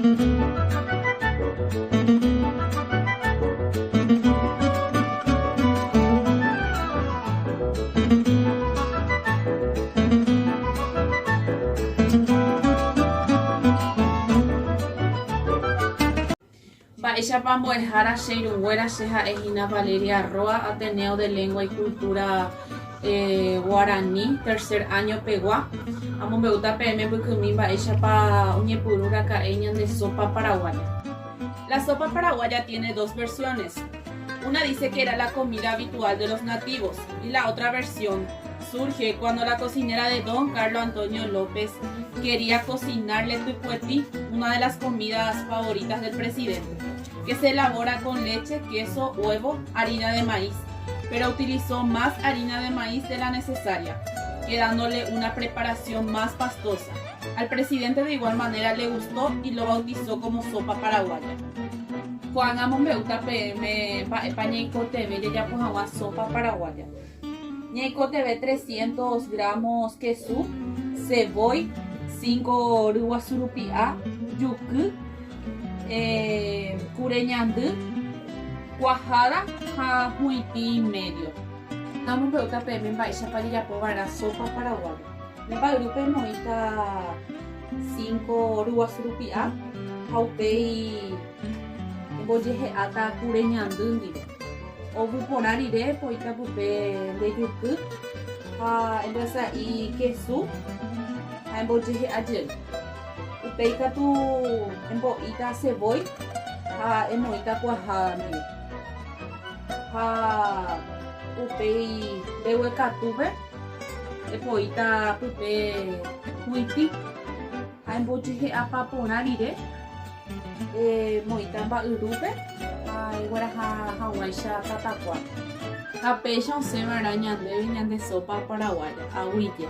Mba'éichapa mbo'ehára che irũnguéra che ha'ehína Valeria Roa, Ateneo de Lengua y Cultura Guaraní, tercer año pegua. Amombe'úta pe'ẽme mbykymi mba'éichapa oñepyrũraka'e ñande sopa paraguaya. La sopa paraguaya tiene dos versiones. Una dice que era la comida habitual de los nativos y la otra versión surge cuando la cocinera de Don Carlos Antonio López quería cocinarle tuipuetí, una de las comidas favoritas del presidente, que se elabora con leche, queso, huevo, harina de maíz, pero utilizó más harina de maíz de la necesaria, quedándole una preparación más pastosa. Al presidente de igual manera le gustó y lo bautizó como sopa paraguaya. Juan Amombeúta PM Pañeico TV ya pues agua sopa paraguaya. Ñeico TV 300 gramos queso, cebolla, 5 ruas surupia, yucu, cureñandú, cuajada, huití y medio. Amombeúta PM mba'éichapa jajapova'erã sopa paraguaya. Mba'yrúpe moita 5 ruas surupia, haupéi mbojehe'áta kureñandú ndive. Ovyporã rire poitapupe ndejuky ha embosa'i kesu ha embojehe'ajey. Upéi katu embo'íta cebolla ha emoíta kuahada ndive. Ha upéi mbeguekatúpe epoíta pype huitĩ ha embojehe'ápa porã rire moíta mba'yrúpe ha guaraha hag̃uáicha tatakua. Ha péicha osẽva'erã ñandéve ñande sopa paraguaya ag̃uije.